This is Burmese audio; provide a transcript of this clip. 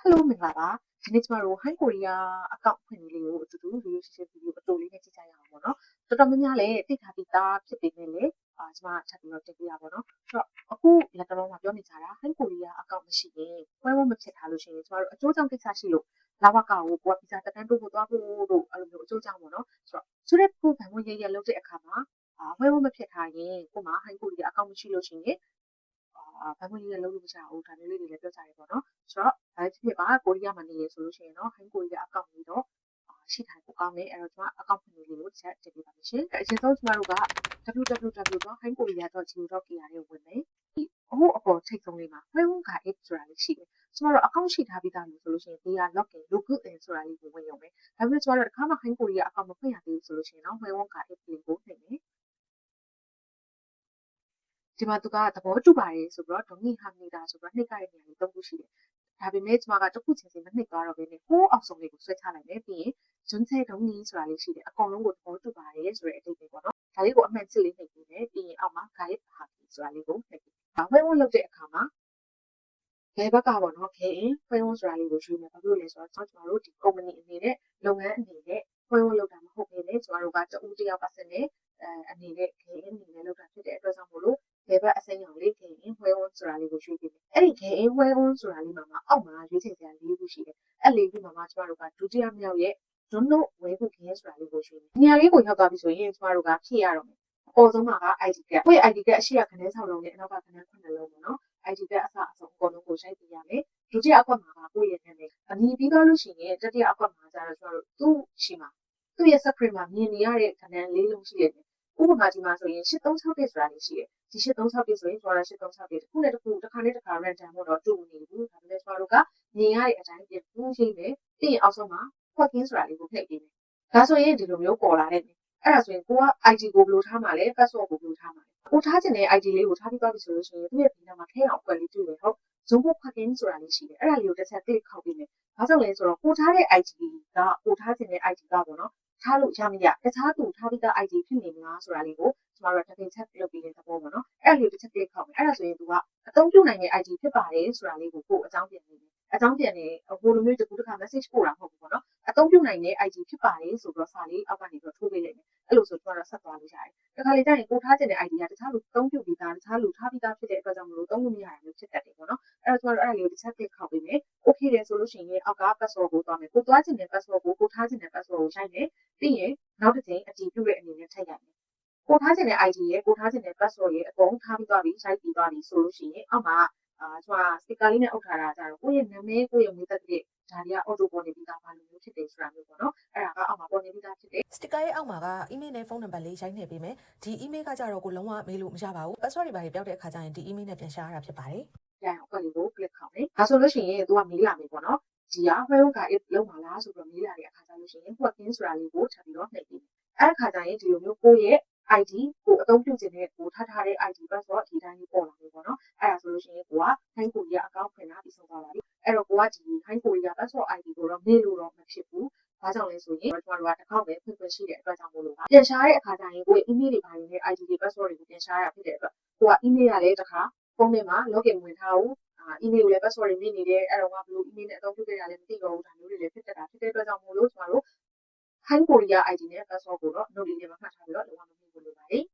Hello မင်္ဂလာပါဒီနေ့ကျမတို့ Hi Korea အကောင့်ဖွင့်နည်းလေးကိုအတူတူ video ရှင်းရှင်း video အတူလေးနဲ့ကြည့်ကြရအောင်ပေါ့နော်တော်တော်များများလည်းသိထားပြီးသားဖြစ်ပေမဲ့လည်းကျမထပ်ပြီးတော့တင်ပြရပါတော့ဆိုတော့အခုလက်တော်မှာပြောနေကြတာ Hi Korea အကောင့်မရှိရင်ပွဲဝမဖြစ်ထားလို့ရှိရင်ကျမတို့အကျိုးကြောင့်ကိစ္စရှိလို့လာဝကောကိုကိုကဗီဇာတက်တန်းတိုးဖို့သွားဖို့လို့အဲ့လိုမျိုးအကျိုးကြောင့်ပေါ့နော်ဆိုတော့ခုဗန်ဝင်ရလုပ်တဲ့အခါမှာပွဲဝမဖြစ်ထားရင်ကိုမှ Hi Korea အကောင့်မရှိလို့ရှိရင်ဗန်ဝင်ရလုပ်လို့မရဘူးဒါမျိုးလေးတွေလည်းပြောကြတယ်ပေါ့နော်ဆိုတော့ဒါဖြစ်ပါကိုရီးယားမှာနေရဆိုလို့ရှိရင်တော့ Hi Korea အကောင့်လေးတော့ရှိထားဖို့ကောင်းတယ်အဲ့တော့ကျွန်မအကောင့်ဖွင့်လေးကိုတစ်ချက်တင်ပြပါမယ်ရှင်အရင်ဆုံးကျမတို့က www.highkorea.go.kr ကိုဝင်မယ်အခုအပေါ်ထိပ်ဆုံးလေးမှာ Facebook app ဆိုတာလေးရှိတယ်ကျမတို့အကောင့်ရှိထားပြီးသားလို့ဆိုလို့ရှိရင်ဒီက login in ဆိုတာလေးကိုဝင်ရုံပဲဒါပေမဲ့ကျမတို့တစ်ခါမှ Hi Korea အကောင့်မဖွင့်ရသေးဘူးဆိုလို့ရှိရင်တော့ Facebook app လေးကိုနှိပ်မယ်ဒီမှာသူကသဘောတူပါတယ်ဆိုပြီးတော့ဒေါငီဟာနေတာဆိုပြီးတော့နှိပ်ကြတဲ့နေရာလေး၃ခုရှိတယ်ဒါပေမဲ့ကျမကတစ်ခုချင်းစီမနှိပ်သွားတော့ဘဲနဲ့ဟိုးအောက်ဆုံးလေးကိုဆွဲချလိုက်မယ်ပြီးရင်ဂျွန်းဆဲဒေါငီဆိုတာလေးရှိတယ်အကောင်လုံးကိုသဘောတူပါတယ်ဆိုတဲ့အဓိပ္ပာယ်ပေါ့နော်ဒါလေးကိုအမှန်စစ်လေးနှိပ်ပြီးမယ်ပြီးရင်အောက်မှာ guide ဟာဆိုတာလေးကိုနှိပ်ပြီးဝဲဝန်းလုပ်တဲ့အခါမှာဘယ်ဘက်ကပေါ့နော်ခဲရင်ဝဲဝန်းဆိုတာလေးကိုယူမယ်ဘာလို့လဲဆိုတော့ကျမတို့ဒီ company အနေနဲ့လုပ်ငန်းအနေနဲ့ဝဲဝန်းလုပ်တာမဟုတ်ဘဲနဲ့ကျမတို့ကတဦးတစ်ယောက် person နဲ့အနေနဲ့ခဲအနေနဲ့လုပ်တာဖြစ်တဲ့အတွက်ကြောင့်မို့လို့ဘယ်ဘက်အစိမ်းရောင်လေးခဲရင်ဝဲဝန်းဆိုတာလေးကိုရွေးပြီးမယ်အဲ့ဒီခဲရင်ဝဲဝန်းဆိုတာလေးမှာအောက်မှာရွေးချယ်စရာ၄ခုရှိတယ်အဲ့၄ခုမှာကျမတို့ကဒုတိယမြောက်ရဲ့ဒွန်းတို့ဝဲခုခဲဆိုတာလေးကိုရွေးမယ်နေရာလေးကိုရောက်သွားပြီဆိုရင်ကျမတို့ကဖြည့်ရတော့မယ်အပေါ်ဆုံးမှာက ID card ကိုယ့် ID card အရှိရခန်း6လုံးနဲ့အနောက်ကခန်း9လုံးပေါ့နော် ID card အစအဆုံးအကုန်လုံးကိုရိုက်ပြရမယ်ဒုတိယအကွက်မှာကကိုယ့်ရဲ့နာမည်အမည်ပြီးသွားလို့ရှိရင်တတိယအကွက်မှာကျတော့ကျမတို့သူ့ရှိမှာသူ့ရဲ့ screen မှာမြင်နေရတဲ့ခန်း၄လုံးရှိတယ်ဥပမာဒီမှာဆိုရင်8361ဆိုတာလေးရှိတယ်ဒီ8361ဆိုရင်ကျမတို့8361တစ်ခုနဲ့တစ်ခုတစ်ခါနဲ့တစ်ခါ random မို့တော့တူနေဘူးဒါပေမဲ့ကျမတို့ကမြင်ရတဲ့အတိုင်းပြန်ပူးရေးမယ်ပြီးရင်အောက်ဆုံးမှာ plugin ဆိုတာလေးကိုနှိပ်ပေးမယ်ဒါဆိုရင်ဒီလိုမျိုးပေါ်လာတဲ့အဲ့ဒါဆိုရင်ကိုက ID ကိုဘယ်လိုထားမှာလဲ password ကိုဘယ်လိုထားမှာလဲကိုထားချင်တဲ့ ID လေးကိုထားပြီးသွားပြီဆိုလို့ရှိရင်သူ့ရဲ့ဘေးနားမှာခဲအောင်အကွက်လေးတွေ့တယ်ဟုတ် zoom plugin ဆိုတာလေးရှိတယ်အဲ့ဒါလေးကိုတစ်ချက် click ခောက်ပေးမယ်ဘာကြောင့်လဲဆိုတော့ကိုထားတဲ့ ID ကကိုထားချင်တဲ့ ID ကပေါ့နော်ထားလို့ရမရတခြားသူထားပြီးသား ID ဖြစ်နေမလားဆိုတာလေးကိုကျမတို့ကတစ်ချိန်ချက်လုပ်ပြီးတဲ့သဘောပေါ့နော်အဲ့ဒါလေးတစ်ချက် click ခောက်မယ်အဲ့ဒါဆိုရင်သူကအသုံးပြုနိုင်တဲ့ ID ဖြစ်ပါတယ်ဆိုတာလေးကိုအကြောင်းပြန်နေတယ်အကြောင်းပြန်နေဟိုလိုမျိုးတကူတစ်ခါ message ပို့တာမဟုတ်ဘူးပေါ့နော်အသုံးပြုနိုင်တဲ့ ID ဖြစ်ပါတယ်ဆိုတော့စာလေးအောက်ကနေတော့ထိုးပေးလိုက်မယ်အဲ့လိုဆိုကျမတို့ဆက်သွားလို့ရတယ်တခါလေကျရင်ကိုထားချင်တဲ့ ID ကတခြားလူအသုံးပြုပြီးသားတခြားလူထားပြီးသားဖြစ်တဲ့အတွက်ကြောင့်မလို့သုံးလို့မရတာမျိုးဖြစ်တတ်တယ်ပေါ့နော်အဲ့တော့ကျမတို့အဲ့ဒါလေးကိုတစ်ချက် click ခောက်ပေးမယ် okay တယ်ဆိုလို့ရှိရင်အောက်က password ကိုသွားမယ်ကိုသွားချင်တဲ့ password ကိုထားချင်တဲ့ password ကိုရိုက်မယ်ပြီးရင်နောက်တစ်ချိန်အတည်ပြုတဲ့အနေနဲ့ထည့်ရိုက်မယ်ကိုထားချင်တဲ့ ID ရဲ့ကိုထားချင်တဲ့ password ရဲ့အကုန်ထားပြီးသွားပြီရိုက်ပြီးသွားပြီဆိုလို့ရှိရင်အောက်မှာကျမ sticker လေးနဲ့အုပ်ထားတာကြတော့ကိုယ့်ရဲ့နာမည်ကိုယ့်ရဲ့မွေးသက်တဲ့ဒါတွေက auto ပေါ်နေပြီးသားဘာလို့မျိုးဖြစ်တယ်ဆိုတာမျိုးပေါ့နော်အဲ့ဒါကအောက်မှာပေါ်နေပြီးသားဖြစ်တယ် sticker ရဲ့အောက်မှာက email နဲ့ဖုန်းနံပါတ်လေးရိုက်နှိပ်ပေးမယ်ဒီ email ကကြတော့ကိုလုံးဝမေးလို့မရပါဘူး password တွေပါပြောက်တဲ့အခါကျရင်ဒီ email နဲ့ပြန်ရှာရတာဖြစ်ပါတယ်ပြန်အကွက်လေးကို click ခေါက်မယ်ဒါဆိုလို့ရှိရင်သူကမေးလာမယ်ပေါ့နော်ဒီက Facebook app လုံးပါလားဆိုတော့မေးလာတဲ့အခါကျလို့ရှိရင် plugin ဆိုတာလေးကိုထပ်ပြီးတော့နှိပ်ပေးမယ်အဲ့အခါကျရင်ဒီလိုမျိုးကိုယ့်ရဲ့ ID ကိုအသုံးပြုခြင်းနဲ့ကိုထားထားတဲ့ ID password ဒီတိုင်းလေးပေါ်လာမယ်ပေါ့နော်အဲ့ဒါဆိုလို့ရှိရင်ကိုက Hi Korea account ဖွင့်တာပြီးဆုံးသွားပါပြီအဲ့တော့ကိုကဒီ Hi Korea password ID ကိုတော့မေ့လို့တော့မဖြစ်ဘူးဘာကြောင့်လဲဆိုရင်ကျမတို့ကတစ်ခေါက်ပဲဖွင့်ရှိတဲ့အတွက်ကြောင့်မို့လို့ပြန်ရှာတဲ့အခါကျရင်ကိုယ့်ရဲ့ email တွေပါနေတဲ့ ID တွေ password တွေကိုပြန်ရှာရတာဖြစ်တဲ့အတွက်ကိုက email ရလည်းတစ်ခါဖုန်းထဲမှာ login ဝင်ထားဘူးemail ကိုလည်း password တွေမြင်နေတယ်အဲ့တော့ကဘယ်လို email နဲ့အသုံးပြုခဲ့ရလဲမသိတော့ဘူးဒါမျိုးတွေလည်းဖြစ်တတ်တာဖြစ်တဲ့အတွက်ကြောင့်မို့လို့ကျမတို့ Hi Korea ID နဲ့ password ကိုတော့ note လေးထဲမှာမှတ်ထားပြီးတော့လုံးဝမမြင်ဘူးလို့ပါတယ်